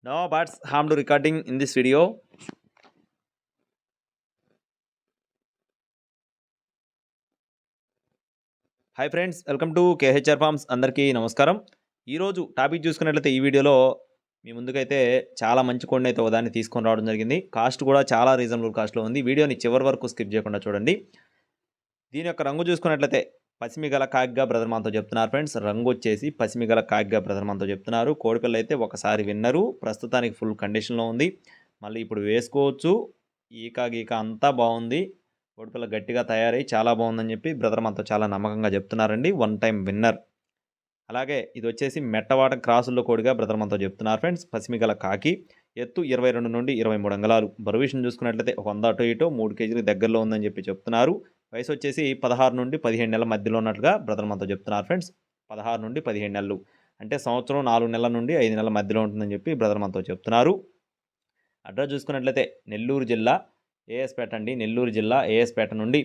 No buts harmed recording in this video. Hi friends, welcome to KHR forms. అందరికీ నమస్కారం. ఈరోజు topic చూసుకున్నట్లయితే ఈ వీడియోలో మీ ముందుకైతే చాలా మంచి కోడిని అయితే ఒకదాన్ని తీసుకొని రావడం జరిగింది. కాస్ట్ కూడా చాలా రీజనబుల్ కాస్ట్లో ఉంది. వీడియోని చివరి వరకు స్కిప్ చేయకుండా చూడండి. దీని యొక్క రంగు చూసుకున్నట్లయితే పసిమిగల కాగ్గా బ్రదర్ మనతో చెప్తున్నారు ఫ్రెండ్స్. రంగు వచ్చేసి పసిమిగల కాగ్గా బ్రదర్ మనతో చెప్తున్నారు. కోడిపిల్ల అయితే ఒకసారి విన్నరు, ప్రస్తుతానికి ఫుల్ కండిషన్లో ఉంది. మళ్ళీ ఇప్పుడు వేసుకోవచ్చు. ఈక గీక అంతా బాగుంది. కోడిపిల్ల గట్టిగా తయారై చాలా బాగుందని చెప్పి బ్రదర్ మనతో చాలా నమ్మకంగా చెప్తున్నారండి. 1 టైం విన్నర్. అలాగే ఇది వచ్చేసి మెట్టవాట క్రాసుల్లో కోడిగా బ్రదర్ మనతో చెప్తున్నారు ఫ్రెండ్స్. పసిమిగల కాకి, ఎత్తు 22 నుండి 23 అంగళాలు. బరువు విషయం చూసుకున్నట్లయితే 100 అటు ఇటు 3 కేజీలు దగ్గరలో ఉందని చెప్పి చెప్తున్నారు. వయసు వచ్చేసి 16 నుండి 15 నెలల మధ్యలో ఉన్నట్లుగా బ్రదర్ మనతో చెప్తున్నారు ఫ్రెండ్స్. 16 నుండి 15 నెలలు అంటే సంవత్సరం 4 నెలల నుండి 5 నెలల మధ్యలో ఉంటుందని చెప్పి బ్రదర్ మనతో చెప్తున్నారు. అడ్రస్ చూసుకున్నట్లయితే నెల్లూరు జిల్లా ఏఎస్పేట అండి. నెల్లూరు జిల్లా ఏఎస్పేట నుండి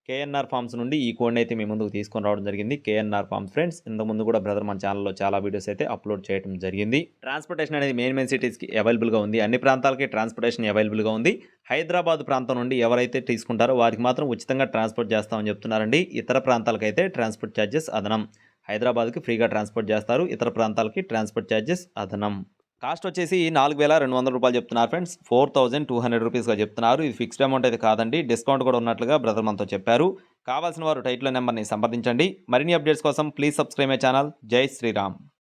కేఎన్ఆర్ ఫార్మ్స్ నుండి ఈ కోడ్ని అయితే మీ ముందుకు తీసుకొని రావడం జరిగింది. KNR forms friends. ఇంతకుముందు కూడా బ్రదర్ మన ఛానల్లో చాలా వీడియోస్ అయితే అప్లోడ్ చేయడం జరిగింది. ట్రాన్స్పోర్టేషన్ అనేది మెయిన్ సిటీస్కి అవైలబుల్గా ఉంది. అన్ని ప్రాంతాలకి ట్రాన్స్పోర్టేషన్ అవైలబుల్గా ఉంది. హైదరాబాద్ ప్రాంతం నుండి ఎవరైతే తీసుకుంటారో వారికి మాత్రం ఉచితంగా ట్రాన్స్పోర్ట్ చేస్తామని చెప్తున్నారండి. ఇతర ప్రాంతాలకైతే ట్రాన్స్పోర్ట్ ఛార్జెస్ అదనం. హైదరాబాద్కి ఫ్రీగా ట్రాన్స్పోర్ట్ చేస్తారు, ఇతర ప్రాంతాలకి ట్రాన్స్పోర్ట్ ఛార్జెస్ అదనం. కాస్ట్ వచ్చేసి 4,200 రూపాయలు చెప్తున్నారు ఫ్రెండ్స్. 4,200 రూపీస్గా చెప్తున్నారు. ఇది ఫిక్స్డ్ అమౌంట్ అయితే కాదండి, డిస్కౌంట్ కూడా ఉన్నట్లుగా బ్రదర్ మనతో చెప్పారు. కావాల్సిన వారు టైటిల్ నెంబర్ని సంప్రదించండి. మరిన్ని అప్డేట్స్ కోసం ప్లీజ్ సబ్స్క్రైబ్ మై ఛానల్. జై శ్రీరామ్.